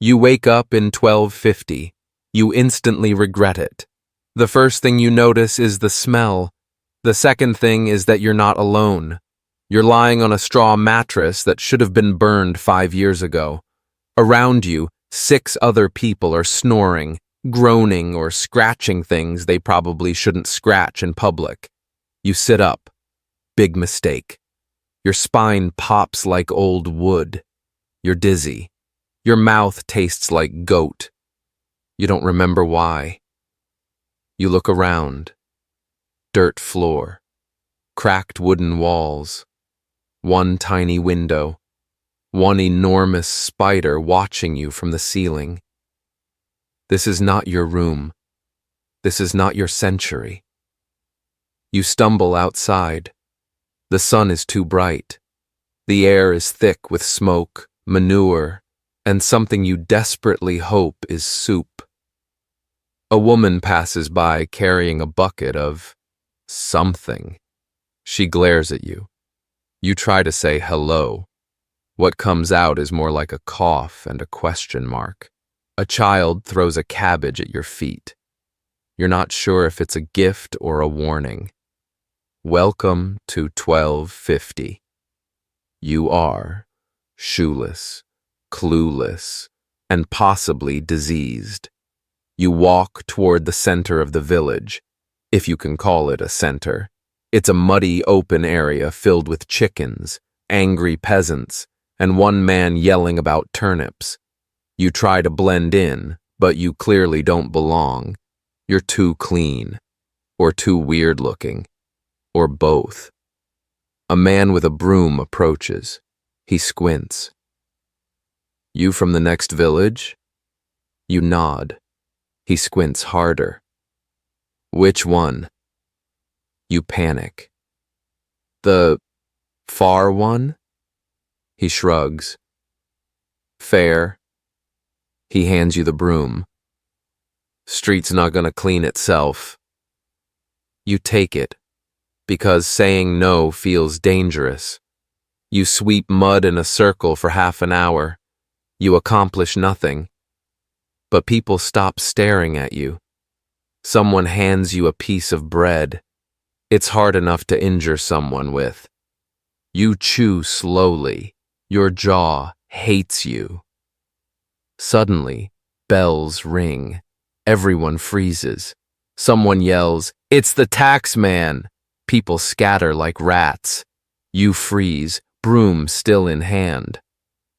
You wake up in 1250. You instantly regret it. The first thing you notice is the smell. The second thing is that you're not alone. You're lying on a straw mattress that should have been burned 5 years ago. Around you, 6 other people are snoring, groaning, or scratching things they probably shouldn't scratch in public. You sit up. Big mistake. Your spine pops like old wood. You're dizzy. Your mouth tastes like goat. You don't remember why. You look around. Dirt floor. Cracked wooden walls. One tiny window. One enormous spider watching you from the ceiling. This is not your room. This is not your century. You stumble outside. The sun is too bright. The air is thick with smoke, manure, and something you desperately hope is soup. A woman passes by carrying a bucket of something. She glares at you. You try to say hello. What comes out is more like a cough and a question mark. A child throws a cabbage at your feet. You're not sure if it's a gift or a warning. Welcome to 1250. You are shoeless, clueless, and possibly diseased. You walk toward the center of the village, if you can call it a center. It's a muddy, open area filled with chickens, angry peasants, and one man yelling about turnips. You try to blend in, but you clearly don't belong. You're too clean, or too weird-looking, or both. A man with a broom approaches. He squints. You from the next village? You nod. He squints harder. Which one? You panic. The far one? He shrugs. Fair. He hands you the broom. Street's not gonna clean itself. You take it, because saying no feels dangerous. You sweep mud in a circle for half an hour. You accomplish nothing. But people stop staring at you. Someone hands you a piece of bread. It's hard enough to injure someone with. You chew slowly. Your jaw hates you. Suddenly, bells ring. Everyone freezes. Someone yells, "It's the tax man!" People scatter like rats. You freeze, broom still in hand.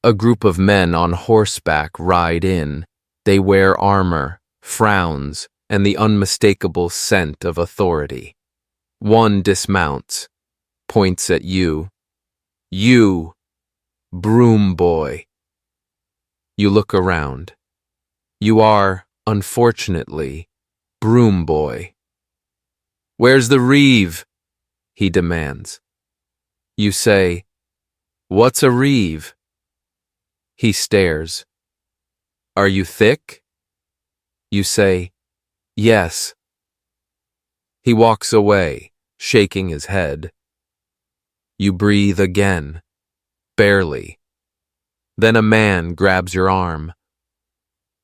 A group of men on horseback ride in. They wear armor, frowns, and the unmistakable scent of authority. One dismounts, points at you. You, broom boy. You look around. You are, unfortunately, broom boy. Where's the reeve? He demands. You say, what's a reeve? He stares. Are you thick? You say, yes. He walks away, shaking his head. You breathe again, barely. Then a man grabs your arm.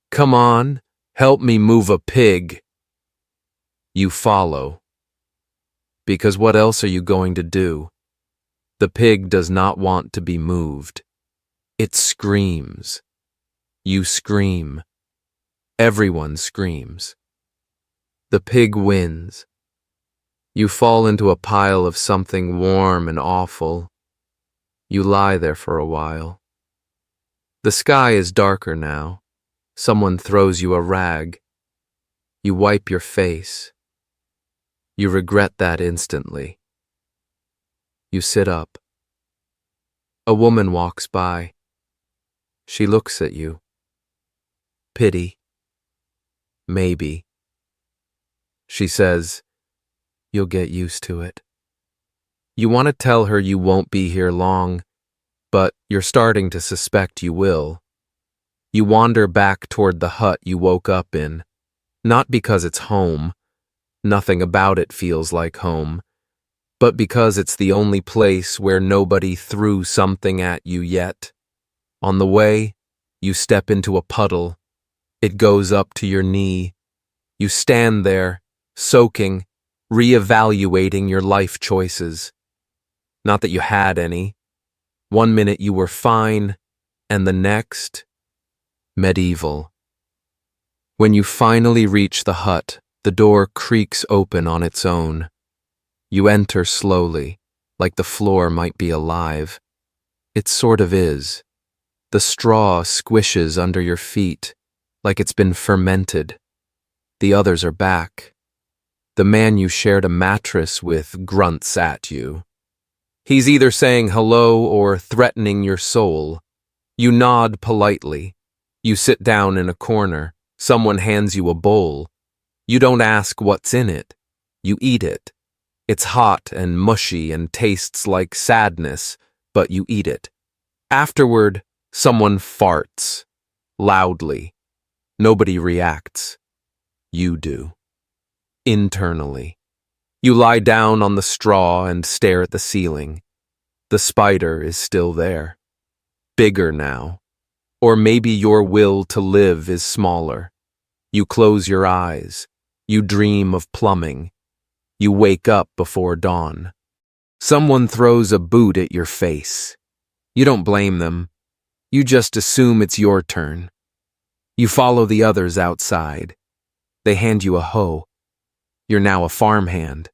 Come on, help me move a pig. You follow. Because what else are you going to do? The pig does not want to be moved. It screams. You scream. Everyone screams. The pig wins. You fall into a pile of something warm and awful. You lie there for a while. The sky is darker now. Someone throws you a rag. You wipe your face. You regret that instantly. You sit up. A woman walks by. She looks at you. Pity. Maybe. She says, you'll get used to it. You want to tell her you won't be here long, but you're starting to suspect you will. You wander back toward the hut you woke up in, not because it's home, nothing about it feels like home, but because it's the only place where nobody threw something at you yet. On the way, You step into a puddle. It goes up to your knee. You stand there, soaking, reevaluating your life choices. Not that you had any. One minute you were fine, and the next, medieval. When you finally reach the hut, the door creaks open on its own. You enter slowly, like the floor might be alive. It sort of is. The straw squishes under your feet, like it's been fermented. The others are back. The man you shared a mattress with grunts at you. He's either saying hello or threatening your soul. You nod politely. You sit down in a corner. Someone hands you a bowl. You don't ask what's in it. You eat it. It's hot and mushy and tastes like sadness, but you eat it. Afterward, someone farts. Loudly. Nobody reacts. You do. Internally. You lie down on the straw and stare at the ceiling. The spider is still there. Bigger now. Or maybe your will to live is smaller. You close your eyes. You dream of plumbing. You wake up before dawn. Someone throws a boot at your face. You don't blame them. You just assume it's your turn. You follow the others outside. They hand you a hoe. You're now a farmhand.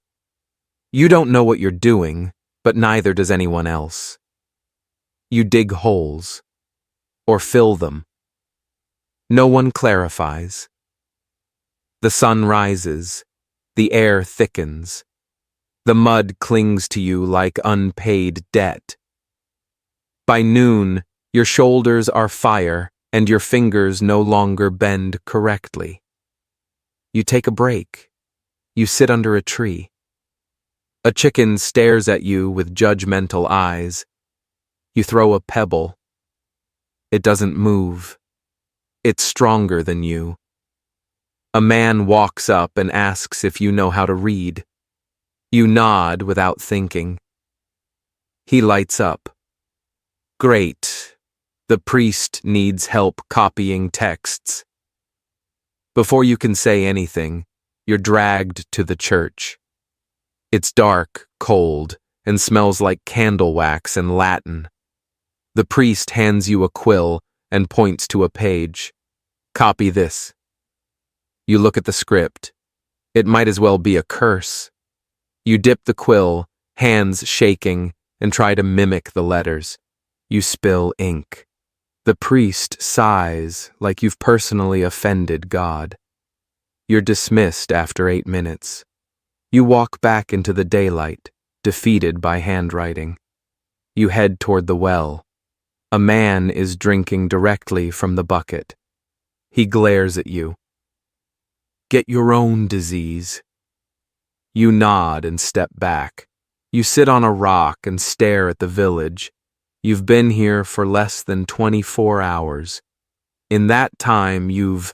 You don't know what you're doing, but neither does anyone else. You dig holes. Or fill them. No one clarifies. The sun rises. The air thickens. The mud clings to you like unpaid debt. By noon, your shoulders are fire and your fingers no longer bend correctly. You take a break. You sit under a tree. A chicken stares at you with judgmental eyes. You throw a pebble. It doesn't move. It's stronger than you. A man walks up and asks if you know how to read. You nod without thinking. He lights up. Great. The priest needs help copying texts. Before you can say anything, you're dragged to the church. It's dark, cold, and smells like candle wax and Latin. The priest hands you a quill and points to a page. Copy this. You look at the script. It might as well be a curse. You dip the quill, hands shaking, and try to mimic the letters. You spill ink. The priest sighs like you've personally offended God. You're dismissed after 8 minutes. You walk back into the daylight, defeated by handwriting. You head toward the well. A man is drinking directly from the bucket. He glares at you. Get your own disease. You nod and step back. You sit on a rock and stare at the village. You've been here for less than 24 hours. In that time, you've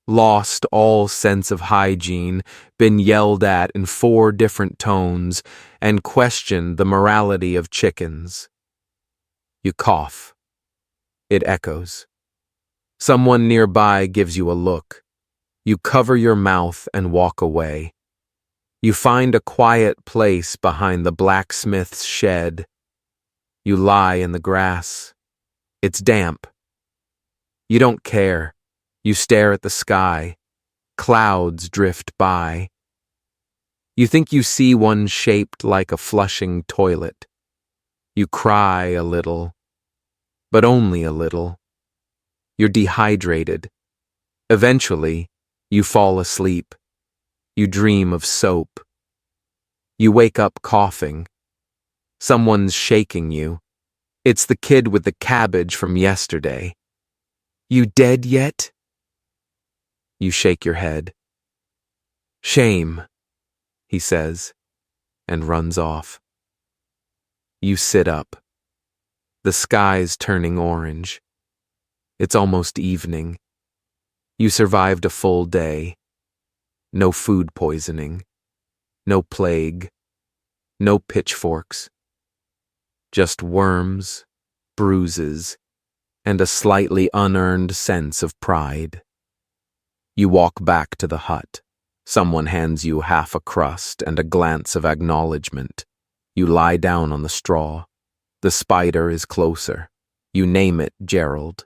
lost all sense of hygiene, been yelled at in 4 different tones, and questioned the morality of chickens. You cough. It echoes. Someone nearby gives you a look. You cover your mouth and walk away. You find a quiet place behind the blacksmith's shed. You lie in the grass. It's damp. You don't care. You stare at the sky. Clouds drift by. You think you see one shaped like a flushing toilet. You cry a little, but only a little. You're dehydrated. Eventually, you fall asleep. You dream of soap. You wake up coughing. Someone's shaking you. It's the kid with the cabbage from yesterday. You dead yet? You shake your head. Shame, he says, and runs off. You sit up. The sky's turning orange. It's almost evening. You survived a full day. No food poisoning. No plague. No pitchforks. Just worms, bruises, and a slightly unearned sense of pride. You walk back to the hut. Someone hands you half a crust and a glance of acknowledgement. You lie down on the straw. The spider is closer. You name it Gerald.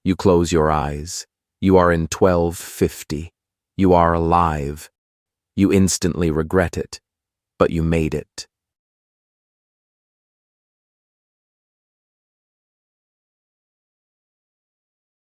You close your eyes. You are in 1250. You are alive. You instantly regret it, but you made it.